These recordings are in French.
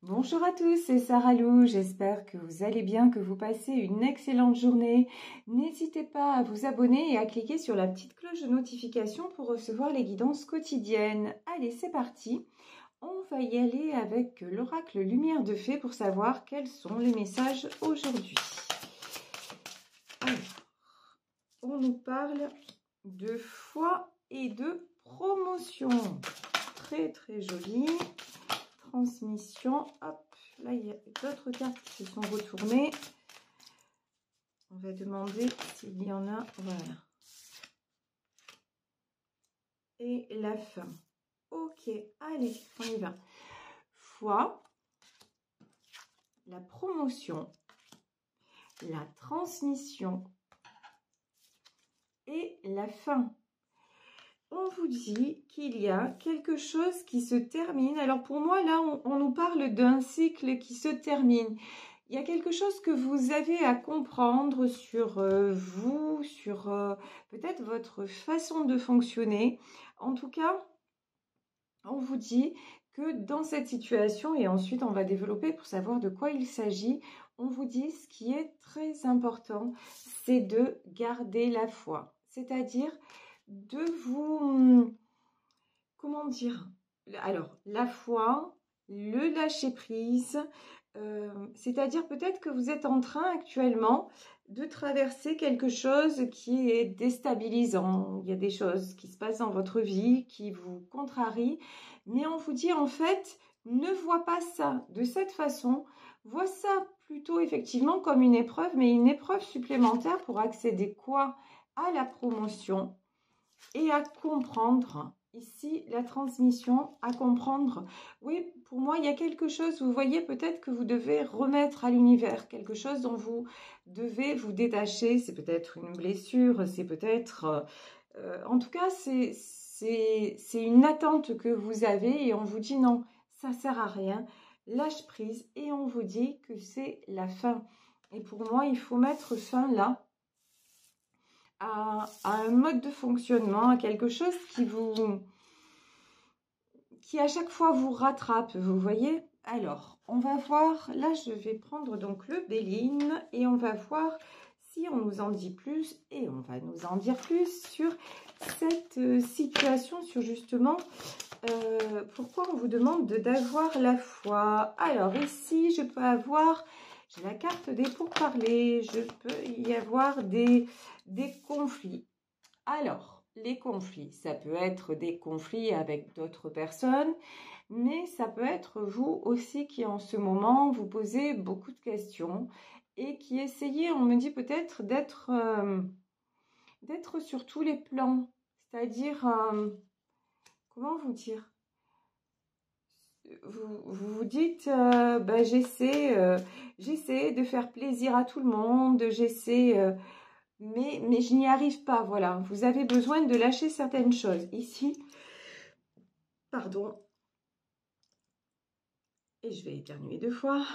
Bonjour à tous, c'est Sarah Lou, j'espère que vous allez bien, que vous passez une excellente journée. N'hésitez pas à vous abonner et à cliquer sur la petite cloche de notification pour recevoir les guidances quotidiennes. Allez, c'est parti. On va y aller avec l'oracle Lumière de Fée pour savoir quels sont les messages aujourd'hui. Alors, on nous parle de foi et de promotion. Très très joli. Transmission, hop, là il y a d'autres cartes qui se sont retournées. On va demander s'il y en a, voilà. Et la fin. Ok, allez, on y va. Foi, la promotion, la transmission et la fin. On vous dit qu'il y a quelque chose qui se termine. Alors pour moi, là, on nous parle d'un cycle qui se termine. Il y a quelque chose que vous avez à comprendre sur vous, sur peut-être votre façon de fonctionner. En tout cas, on vous dit que dans cette situation, et ensuite on va développer pour savoir de quoi il s'agit, on vous dit ce qui est très important, c'est de garder la foi. C'est-à-dire de vous, comment dire, alors la foi, le lâcher prise, c'est-à-dire peut-être que vous êtes en train actuellement de traverser quelque chose qui est déstabilisant. Il y a des choses qui se passent dans votre vie qui vous contrarient, mais on vous dit en fait, ne vois pas ça de cette façon, vois ça plutôt effectivement comme une épreuve, mais une épreuve supplémentaire pour accéder quoi? À la promotion et à comprendre. Ici, la transmission, à comprendre. Oui, pour moi, il y a quelque chose, vous voyez peut-être que vous devez remettre à l'univers, quelque chose dont vous devez vous détacher. C'est peut-être une blessure, c'est peut-être... en tout cas, c'est une attente que vous avez et on vous dit non, ça sert à rien. Lâche prise et on vous dit que c'est la fin. Et pour moi, il faut mettre fin là. À un mode de fonctionnement, à quelque chose qui à chaque fois vous rattrape, vous voyez. Alors, on va voir, là je vais prendre donc le Béline et on va voir si on nous en dit plus et on va nous en dire plus sur cette situation, sur justement pourquoi on vous demande d'avoir la foi. Alors ici, je peux avoir... J'ai la carte des pourparlers, je peux y avoir des conflits. Alors, les conflits, ça peut être des conflits avec d'autres personnes, mais ça peut être vous aussi qui en ce moment vous posez beaucoup de questions et qui essayez, on me dit peut-être d'être sur tous les plans, c'est-à-dire, comment vous dire? Vous dites, ben, j'essaie de faire plaisir à tout le monde, mais je n'y arrive pas, voilà. Vous avez besoin de lâcher certaines choses. Ici, pardon, et je vais éternuer 2 fois.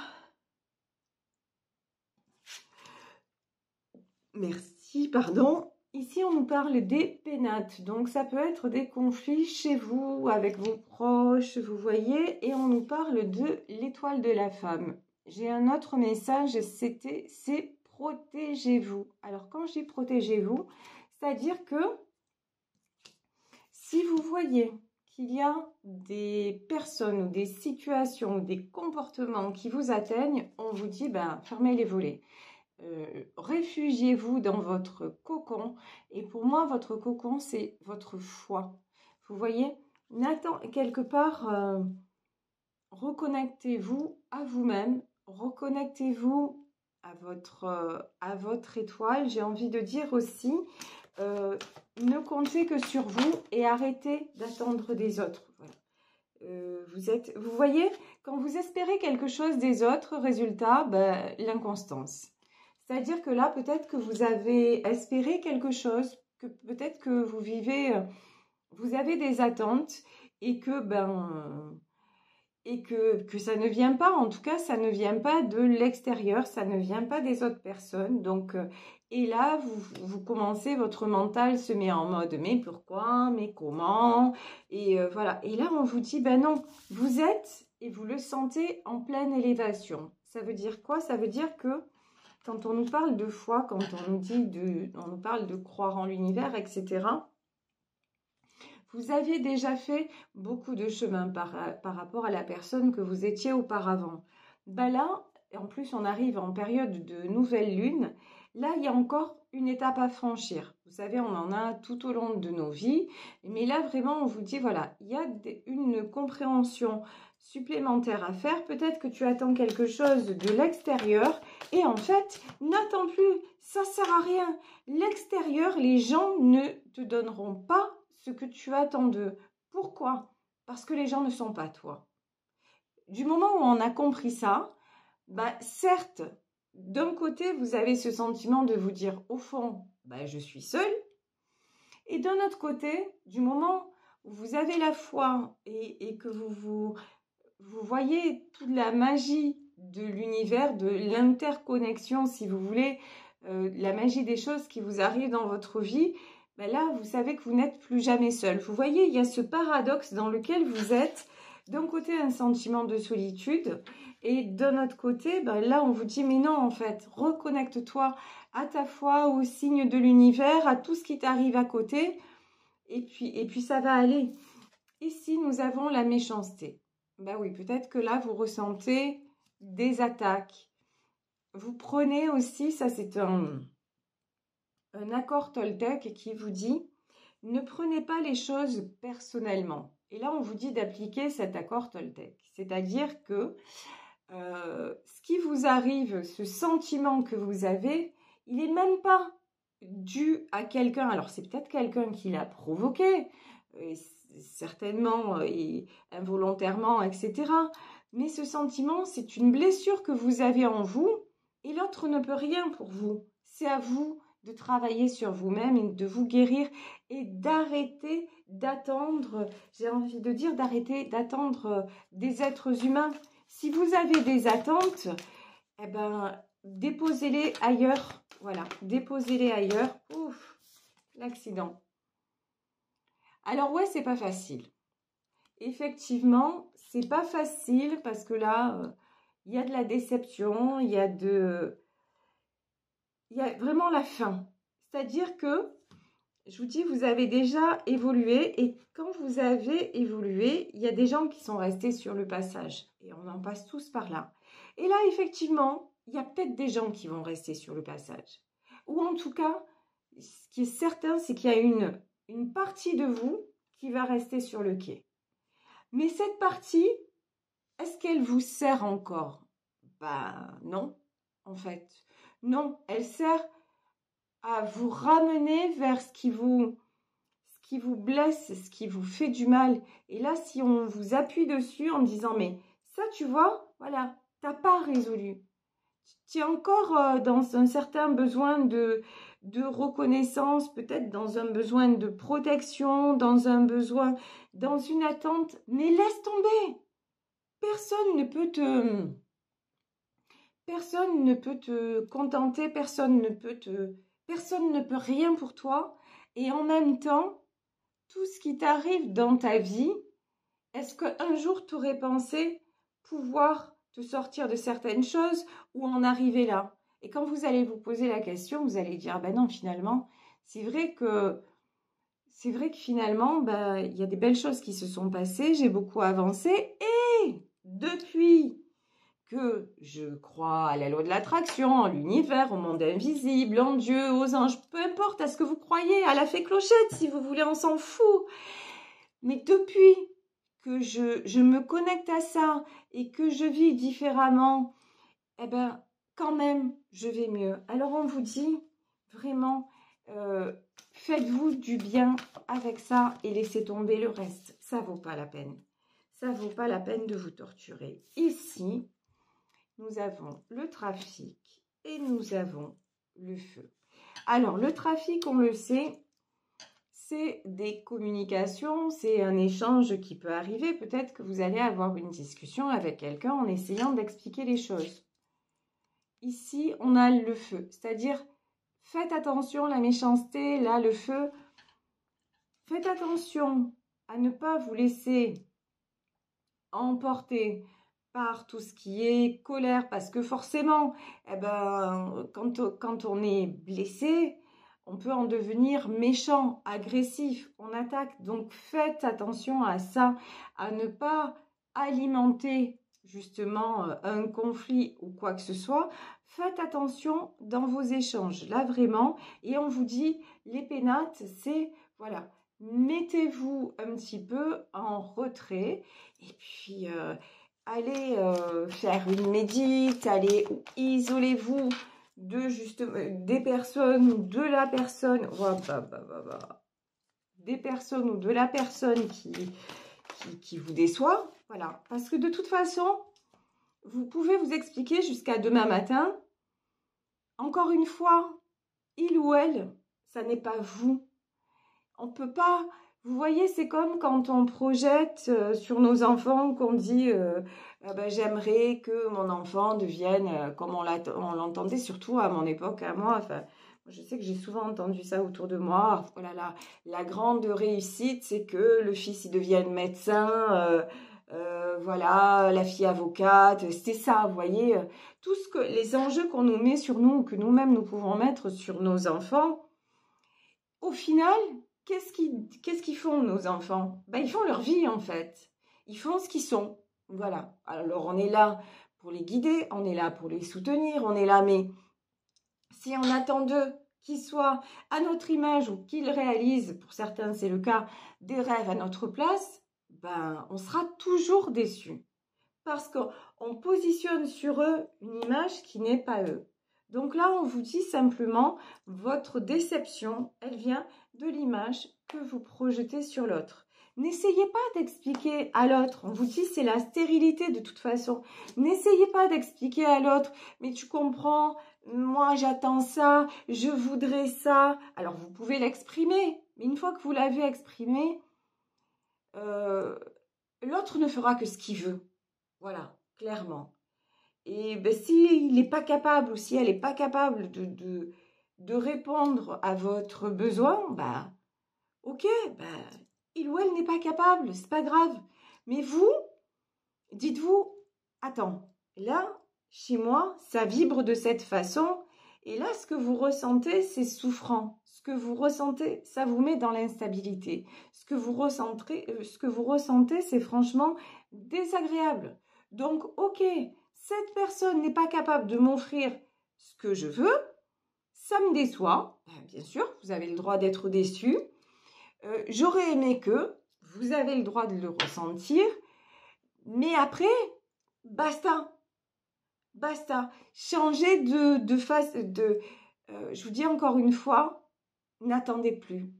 Merci, pardon. Ici, on nous parle des pénates, donc ça peut être des conflits chez vous, avec vos proches, vous voyez, et on nous parle de l'étoile de la femme. J'ai un autre message, c'est protégez-vous. Alors, quand je dis protégez-vous, c'est-à-dire que si vous voyez qu'il y a des personnes ou des situations ou des comportements qui vous atteignent, on vous dit, ben, fermez les volets. Réfugiez-vous dans votre cocon. Et pour moi, votre cocon, c'est votre foi. Vous voyez, quelque part, reconnectez-vous à vous-même, reconnectez-vous à votre étoile. J'ai envie de dire aussi, ne comptez que sur vous et arrêtez d'attendre des autres. Voilà. Vous voyez, quand vous espérez quelque chose des autres, résultat, ben, l'inconstance. C'est-à-dire que là, peut-être que vous avez espéré quelque chose, que peut-être que vous vivez, vous avez des attentes et que, ça ne vient pas, en tout cas, ça ne vient pas de l'extérieur, ça ne vient pas des autres personnes. Donc, et là, vous commencez, votre mental se met en mode, mais pourquoi, mais comment? Et voilà. Et là, on vous dit, ben non, vous êtes et vous le sentez en pleine élévation. Ça veut dire quoi? Ça veut dire que quand on nous parle de foi, quand on nous parle de croire en l'univers, etc., vous aviez déjà fait beaucoup de chemin par rapport à la personne que vous étiez auparavant. Ben là, en plus on arrive en période de nouvelle lune, là il y a encore une étape à franchir. Vous savez, on en a tout au long de nos vies, mais là vraiment on vous dit voilà, il y a une compréhension supplémentaire à faire. Peut-être que tu attends quelque chose de l'extérieur et en fait, n'attends plus, ça sert à rien. L'extérieur, les gens ne te donneront pas ce que tu attends d'eux. Pourquoi? Parce que les gens ne sont pas toi. Du moment où on a compris ça, bah certes, d'un côté, vous avez ce sentiment de vous dire, au fond, bah, je suis seule. Et d'un autre côté, du moment où vous avez la foi et que vous voyez toute la magie de l'univers, de l'interconnexion, si vous voulez, la magie des choses qui vous arrivent dans votre vie, ben là, vous savez que vous n'êtes plus jamais seul. Vous voyez, il y a ce paradoxe dans lequel vous êtes. D'un côté, un sentiment de solitude et d'un autre côté, ben là, on vous dit, mais non, en fait, reconnecte-toi à ta foi, aux signes de l'univers, à tout ce qui t'arrive à côté et puis ça va aller. Ici, nous avons la méchanceté. Ben oui, peut-être que là, vous ressentez des attaques. Vous prenez aussi, ça c'est un accord Toltec qui vous dit, ne prenez pas les choses personnellement. Et là, on vous dit d'appliquer cet accord Toltec. C'est-à-dire que ce qui vous arrive, ce sentiment que vous avez, il n'est même pas dû à quelqu'un. Alors, c'est peut-être quelqu'un qui l'a provoqué, certainement et involontairement, etc. Mais ce sentiment, c'est une blessure que vous avez en vous et l'autre ne peut rien pour vous. C'est à vous de travailler sur vous-même et de vous guérir et d'arrêter d'attendre, j'ai envie de dire, d'arrêter d'attendre des êtres humains. Si vous avez des attentes, eh ben, déposez-les ailleurs. Voilà, déposez-les ailleurs. Ouf, l'accident. Alors ouais, c'est pas facile. Effectivement, c'est pas facile parce que là, il y a de la déception, il y a vraiment la fin. C'est-à-dire que, je vous dis, vous avez déjà évolué et quand vous avez évolué, il y a des gens qui sont restés sur le passage et on en passe tous par là. Et là, effectivement, il y a peut-être des gens qui vont rester sur le passage. Ou en tout cas, ce qui est certain, c'est qu'il y a une partie de vous qui va rester sur le quai. Mais cette partie, est-ce qu'elle vous sert encore? Ben non, en fait. Non, elle sert à vous ramener vers ce qui vous blesse, ce qui vous fait du mal. Et là, si on vous appuie dessus en disant, mais ça, tu vois, voilà, t'as pas résolu. Tu es encore dans un certain besoin de reconnaissance, peut-être dans un besoin de protection, dans un besoin, dans une attente. Mais laisse tomber. Personne ne peut te contenter, personne ne peut rien pour toi. Et en même temps, tout ce qui t'arrive dans ta vie, est-ce qu'un jour tu aurais pensé pouvoir te sortir de certaines choses ou en arriver là? Et quand vous allez vous poser la question, vous allez dire, ben non, finalement, c'est vrai que finalement, ben, il y a des belles choses qui se sont passées, j'ai beaucoup avancé et depuis que je crois à la loi de l'attraction, à l'univers, au monde invisible, en Dieu, aux anges, peu importe à ce que vous croyez, à la fée Clochette, si vous voulez, on s'en fout. Mais depuis que je me connecte à ça et que je vis différemment, eh ben, quand même, je vais mieux. Alors, on vous dit, vraiment, faites-vous du bien avec ça et laissez tomber le reste. Ça vaut pas la peine. Ça vaut pas la peine de vous torturer. Ici, nous avons le trafic et nous avons le feu. Alors, le trafic, on le sait, c'est des communications, c'est un échange qui peut arriver. Peut-être que vous allez avoir une discussion avec quelqu'un en essayant d'expliquer les choses. Ici, on a le feu, c'est-à-dire, faites attention, la méchanceté, là, le feu. Faites attention à ne pas vous laisser emporter par tout ce qui est colère, parce que forcément, eh ben, quand on est blessé, on peut en devenir méchant, agressif, on attaque. Donc faites attention à ça, à ne pas alimenter justement un conflit ou quoi que ce soit. Faites attention dans vos échanges, là vraiment. Et on vous dit, les pénates, c'est, voilà, mettez-vous un petit peu en retrait et puis allez faire une médite, allez isolez-vous des personnes ou de la personne, des personnes ou de la personne qui vous déçoit, voilà. Parce que de toute façon, vous pouvez vous expliquer jusqu'à demain matin. Encore une fois, il ou elle, ça n'est pas vous. On ne peut pas... Vous voyez, c'est comme quand on projette sur nos enfants, qu'on dit ben, j'aimerais que mon enfant devienne comme on l'entendait, surtout à mon époque, à moi. Enfin, je sais que j'ai souvent entendu ça autour de moi. Oh là là, la grande réussite, c'est que le fils il devienne médecin, voilà, la fille avocate. C'est ça, vous voyez, tout ce que les enjeux qu'on nous met sur nous, ou que nous-mêmes nous pouvons mettre sur nos enfants. Au final, qu'est-ce qu'ils font, nos enfants? Ben, ils font leur vie, en fait. Ils font ce qu'ils sont. Voilà. Alors, on est là pour les guider, on est là pour les soutenir, on est là, mais si on attend d'eux qu'ils soient à notre image ou qu'ils réalisent, pour certains c'est le cas, des rêves à notre place, ben, on sera toujours déçus. Parce qu'on positionne sur eux une image qui n'est pas eux. Donc là, on vous dit simplement, votre déception, elle vient de l'image que vous projetez sur l'autre. N'essayez pas d'expliquer à l'autre. On vous dit, c'est la stérilité de toute façon. N'essayez pas d'expliquer à l'autre, mais tu comprends, moi j'attends ça, je voudrais ça. Alors, vous pouvez l'exprimer, mais une fois que vous l'avez exprimé, l'autre ne fera que ce qu'il veut. Voilà, clairement. Et ben, s'il n'est pas capable ou si elle n'est pas capable de répondre à votre besoin, bah, ok, bah, il ou elle n'est pas capable, c'est pas grave. Mais vous, dites-vous, attends, là, chez moi, ça vibre de cette façon. Et là, ce que vous ressentez, c'est souffrant. Ce que vous ressentez, ça vous met dans l'instabilité. Ce que vous ressentez, c'est franchement désagréable. Donc, ok, cette personne n'est pas capable de m'offrir ce que je veux, ça me déçoit. Bien sûr, vous avez le droit d'être déçu. J'aurais aimé que, vous avez le droit de le ressentir, mais après, basta. Basta. Changez de face. Je vous dis encore une fois, n'attendez plus.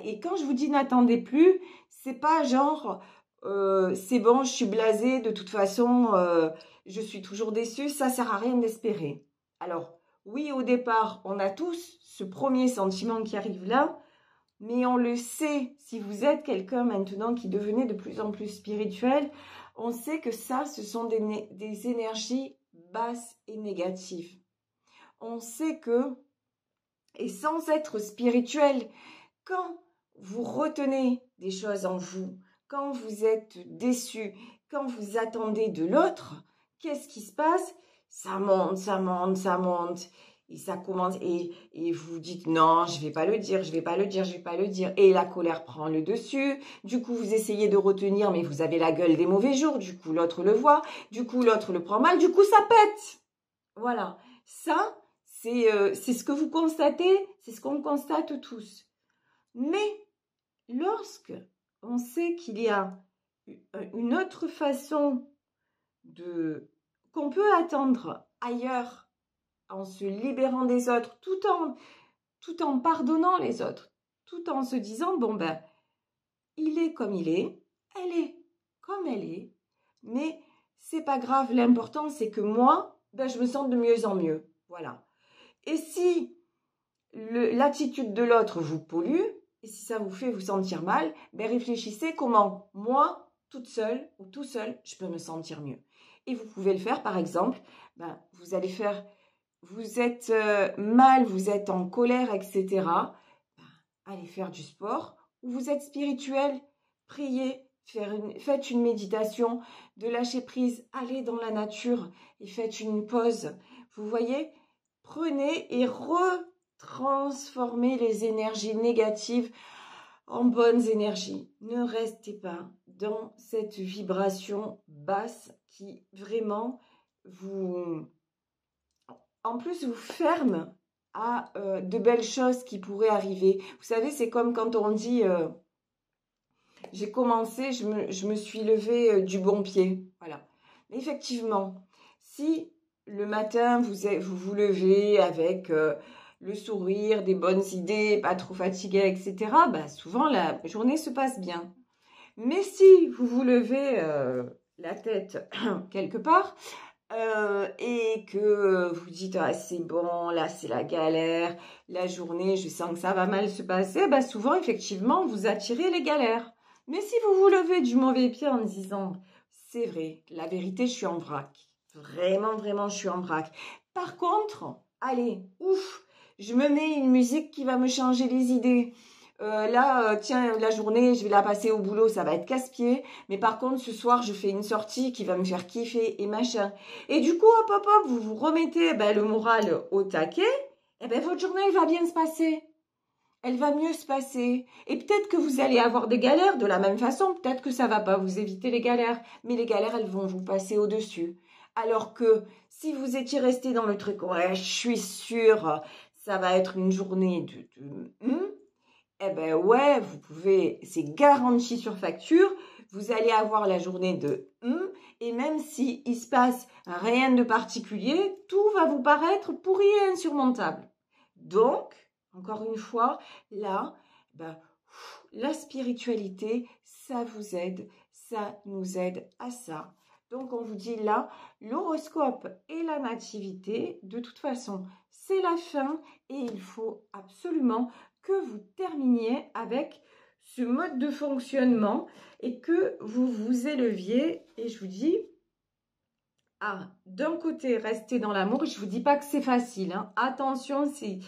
Et quand je vous dis n'attendez plus, c'est pas genre c'est bon, je suis blasée, de toute façon, je suis toujours déçue, ça sert à rien d'espérer. Alors, oui, au départ, on a tous ce premier sentiment qui arrive là, mais on le sait, si vous êtes quelqu'un maintenant qui devenait de plus en plus spirituel, on sait que ça, ce sont des énergies basses et négatives. On sait que, et sans être spirituel, quand vous retenez des choses en vous, quand vous êtes déçu, quand vous attendez de l'autre, qu'est-ce qui se passe? Ça monte, ça monte, ça monte. Et ça commence, et vous dites non, je vais pas le dire, je vais pas le dire, je vais pas le dire. Et la colère prend le dessus. Du coup, vous essayez de retenir, mais vous avez la gueule des mauvais jours. Du coup, l'autre le voit. Du coup, l'autre le prend mal. Du coup, ça pète. Voilà. Ça, c'est ce que vous constatez, c'est ce qu'on constate tous. Mais lorsque on sait qu'il y a une autre façon qu'on peut attendre ailleurs, en se libérant des autres, tout en pardonnant les autres, tout en se disant, bon ben, il est comme il est, elle est comme elle est, mais c'est pas grave, l'important c'est que moi, ben, je me sens de mieux en mieux, voilà. Et si l'attitude de l'autre vous pollue, et si ça vous fait vous sentir mal, ben réfléchissez comment moi, toute seule ou tout seul, je peux me sentir mieux. Et vous pouvez le faire, par exemple, ben, vous allez faire... Vous êtes mal, vous êtes en colère, etc. Ben, allez faire du sport. Ou vous êtes spirituel, priez, faites une méditation de lâcher prise, allez dans la nature et faites une pause. Vous voyez, prenez et retransformez les énergies négatives en bonnes énergies. Ne restez pas dans cette vibration basse qui vraiment en plus vous ferme à de belles choses qui pourraient arriver. Vous savez, c'est comme quand on dit j'ai commencé, je me suis levée du bon pied. Voilà. Mais effectivement, si le matin vous levez avec le sourire, des bonnes idées, pas trop fatigué, etc., bah, souvent la journée se passe bien. Mais si vous vous levez la tête quelque part et que vous dites ah, c'est bon, là c'est la galère, la journée je sens que ça va mal se passer, bah, souvent effectivement vous attirez les galères. Mais si vous vous levez du mauvais pied en disant c'est vrai, la vérité je suis en vrac, vraiment vraiment je suis en vrac. Par contre, allez, ouf, je me mets une musique qui va me changer les idées. Tiens, la journée, je vais la passer au boulot, ça va être casse-pied. Mais par contre, ce soir, je fais une sortie qui va me faire kiffer et machin. Et du coup, hop, hop, hop, vous vous remettez le moral au taquet. Et votre journée, elle va bien se passer. Elle va mieux se passer. Et peut-être que vous allez avoir des galères de la même façon. Peut-être que ça va pas vous éviter les galères. Mais les galères, elles vont vous passer au-dessus. Alors que si vous étiez resté dans le truc, ouais, je suis sûre, ça va être une journée eh ben ouais, vous pouvez, c'est garanti sur facture, vous allez avoir la journée de et même si il se passe rien de particulier, tout va vous paraître pourri et insurmontable. Donc, encore une fois, là, la spiritualité, ça vous aide, ça nous aide à ça. Donc, on vous dit là, l'horoscope et la nativité, de toute façon, c'est la fin et il faut absolument que vous terminiez avec ce mode de fonctionnement et que vous vous éleviez. Et je vous dis, d'un côté, restez dans l'amour. Je ne vous dis pas que c'est facile. Hein. Attention, c'est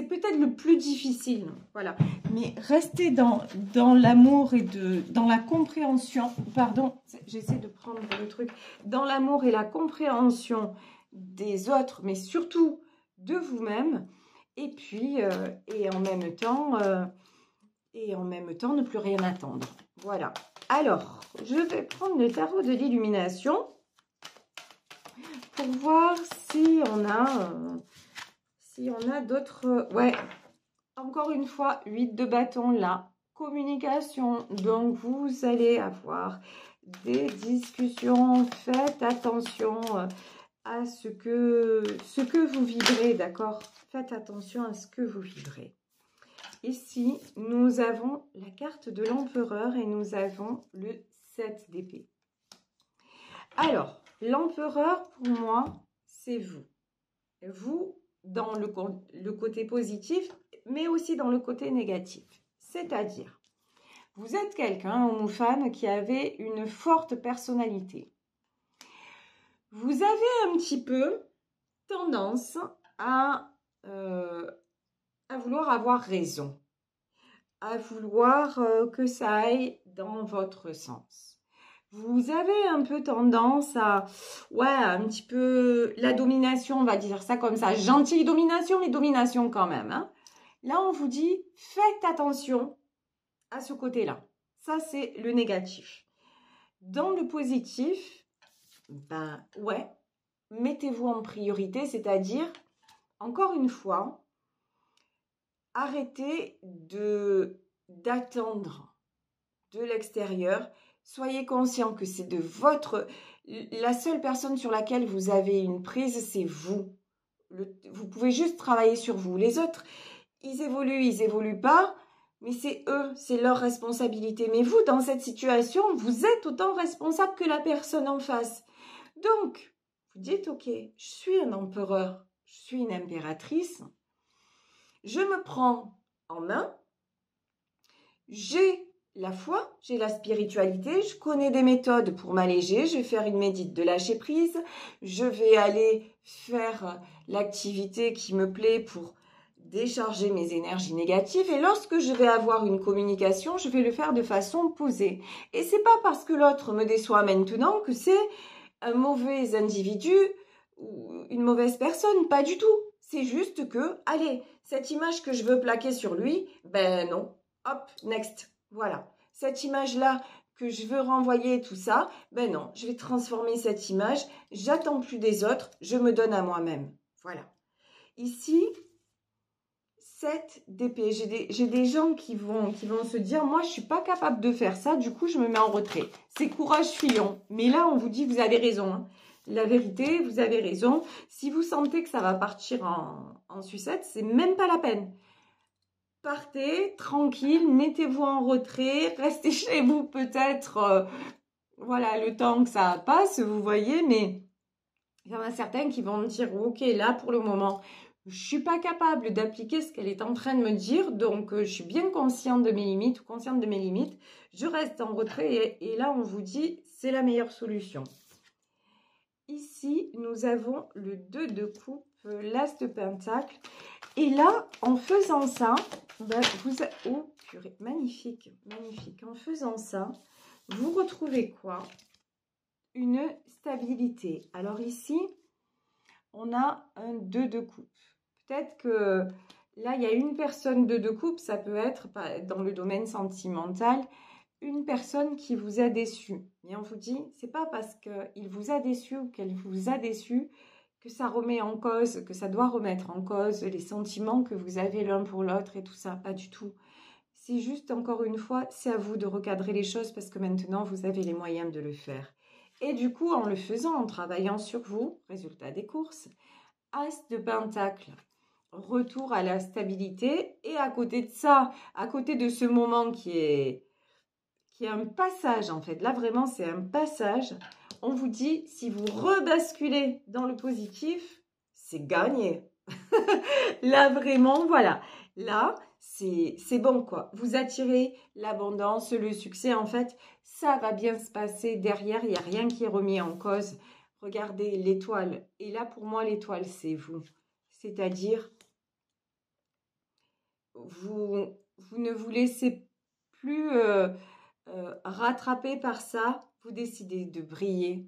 peut-être le plus difficile. Voilà. Mais restez dans l'amour et dans la compréhension. Pardon, j'essaie de prendre le truc. Dans l'amour et la compréhension des autres, mais surtout de vous-même. Et puis, et en même temps, ne plus rien attendre. Voilà. Alors, je vais prendre le tarot de l'illumination pour voir si on a d'autres... Ouais, encore une fois, 8 de bâton là. Communication. Donc, vous allez avoir des discussions. Faites attention à ce que vous vibrez, d'accord? Faites attention à ce que vous vibrez. Ici, nous avons la carte de l'empereur et nous avons le 7 d'épée. Alors, l'empereur, pour moi, c'est vous. Vous, dans le côté positif, mais aussi dans le côté négatif. C'est-à-dire, vous êtes quelqu'un, homme ou femme, qui avait une forte personnalité. Vous avez un petit peu tendance à vouloir avoir raison, à vouloir que ça aille dans votre sens. Vous avez un peu tendance à, un petit peu la domination, on va dire ça comme ça, gentille domination, mais domination quand même. Hein. Là, on vous dit, faites attention à ce côté-là. Ça, c'est le négatif. Dans le positif, mettez-vous en priorité, c'est-à-dire, encore une fois, arrêtez d'attendre de l'extérieur. Soyez conscient que c'est la seule personne sur laquelle vous avez une prise, c'est vous. Vous pouvez juste travailler sur vous. Les autres, ils évoluent pas, mais c'est eux, c'est leur responsabilité. Mais vous, dans cette situation, vous êtes autant responsable que la personne en face. Donc, vous dites, ok, je suis un empereur, je suis une impératrice. Je me prends en main, j'ai la foi, j'ai la spiritualité, je connais des méthodes pour m'alléger, je vais faire une médite de lâcher prise, je vais aller faire l'activité qui me plaît pour décharger mes énergies négatives et lorsque je vais avoir une communication, je vais le faire de façon posée. Et c'est pas parce que l'autre me déçoit maintenant que c'est un mauvais individu ou une mauvaise personne, pas du tout. C'est juste que, allez, cette image que je veux plaquer sur lui, ben non, hop, next, voilà. Cette image-là que je veux renvoyer, tout ça, ben non, je vais transformer cette image, j'attends plus des autres, je me donne à moi-même. Voilà. Ici, 7 d'épée. J'ai des gens qui vont se dire, moi, je suis pas capable de faire ça, du coup, je me mets en retrait. C'est courage fuyant. Mais là, on vous dit, vous avez raison. Hein. La vérité, vous avez raison. Si vous sentez que ça va partir en sucette, c'est même pas la peine. Partez, tranquille, mettez-vous en retrait, restez chez vous peut-être, voilà, le temps que ça passe, vous voyez, mais il y en a certains qui vont me dire, ok, là, pour le moment, je suis pas capable d'appliquer ce qu'elle est en train de me dire, donc je suis bien consciente de mes limites ou consciente de mes limites. Je reste en retrait et là, on vous dit, c'est la meilleure solution. Ici, nous avons le 2 de coupe, l'as de pentacle. Et là, en faisant ça, ben, oh purée, magnifique, magnifique. En faisant ça, vous retrouvez quoi? Une stabilité. Alors ici, on a un 2 de coupe. Peut-être que là, il y a une personne de coupe, ça peut être dans le domaine sentimental, une personne qui vous a déçu. Et on vous dit, c'est pas parce qu'il vous a déçu ou qu'elle vous a déçu que ça remet en cause, que ça doit remettre en cause les sentiments que vous avez l'un pour l'autre et tout ça, pas du tout. C'est juste, encore une fois, c'est à vous de recadrer les choses parce que maintenant, vous avez les moyens de le faire. Et du coup, en le faisant, en travaillant sur vous, résultat des courses, As de pentacle, retour à la stabilité. Et à côté de ça, à côté de ce moment qui est un passage en fait, là vraiment c'est un passage, on vous dit si vous rebasculez dans le positif, c'est gagné. Là vraiment, voilà, là c'est bon quoi. Vous attirez l'abondance, le succès en fait, ça va bien se passer derrière, il n'y a rien qui est remis en cause. Regardez l'étoile, et là pour moi l'étoile c'est vous. C'est-à-dire, vous ne vous laissez plus rattrapé par ça, vous décidez de briller.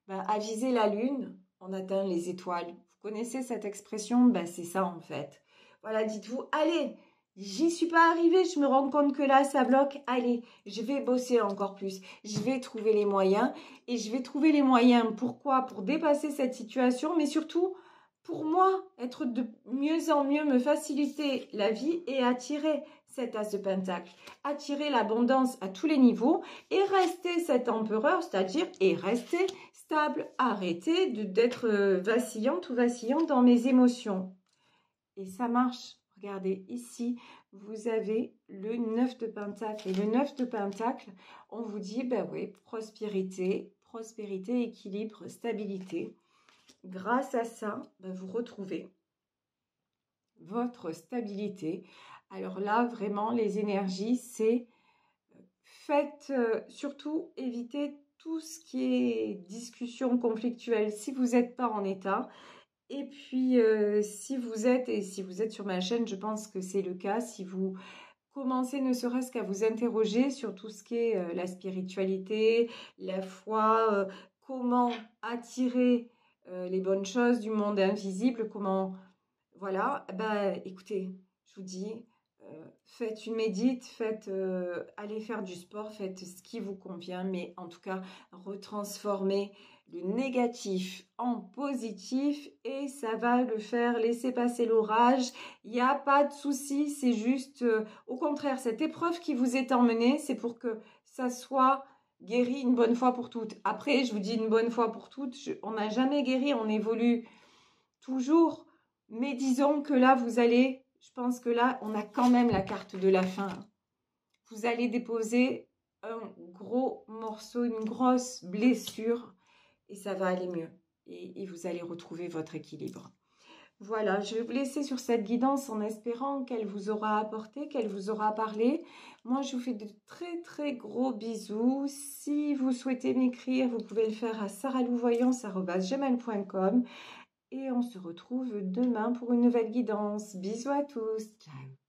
Ben, à viser la lune, on atteint les étoiles. Vous connaissez cette expression? Ben, c'est ça en fait. Voilà, dites-vous, allez, j'y suis pas arrivée, je me rends compte que là, ça bloque. Allez, je vais bosser encore plus. Je vais trouver les moyens. Et je vais trouver les moyens. Pourquoi? Pour dépasser cette situation, mais surtout pour moi, être de mieux en mieux, me faciliter la vie et attirer cet as de pentacle, attirer l'abondance à tous les niveaux et rester cet empereur, c'est-à-dire et rester stable, arrêter d'être vacillante ou vacillant dans mes émotions. Et ça marche. Regardez, ici, vous avez le 9 de pentacle. Et le 9 de pentacle, on vous dit, ben oui, prospérité, prospérité, équilibre, stabilité. Grâce à ça, vous retrouvez votre stabilité. Alors là, vraiment, les énergies, c'est faites surtout éviter tout ce qui est discussion conflictuelle si vous n'êtes pas en état. Et puis, si vous êtes sur ma chaîne, je pense que c'est le cas, si vous commencez ne serait-ce qu'à vous interroger sur tout ce qui est la spiritualité, la foi, comment attirer les bonnes choses du monde invisible, comment, voilà, écoutez, je vous dis, faites une médite, allez faire du sport, faites ce qui vous convient, mais en tout cas, retransformez le négatif en positif et ça va le faire, laisser passer l'orage, il n'y a pas de souci, c'est juste, au contraire, cette épreuve qui vous est emmenée, c'est pour que ça soit guéri une bonne fois pour toutes. Après, je vous dis une bonne fois pour toutes, on n'a jamais guéri, on évolue toujours, mais disons que là, je pense que là, on a quand même la carte de la fin. Vous allez déposer un gros morceau, une grosse blessure, et ça va aller mieux. Et vous allez retrouver votre équilibre. Voilà, je vais vous laisser sur cette guidance en espérant qu'elle vous aura apporté, qu'elle vous aura parlé. Moi, je vous fais de très très gros bisous. Si vous souhaitez m'écrire, vous pouvez le faire à saralouvoyance@gmail.com. et on se retrouve demain pour une nouvelle guidance. Bisous à tous. Ciao.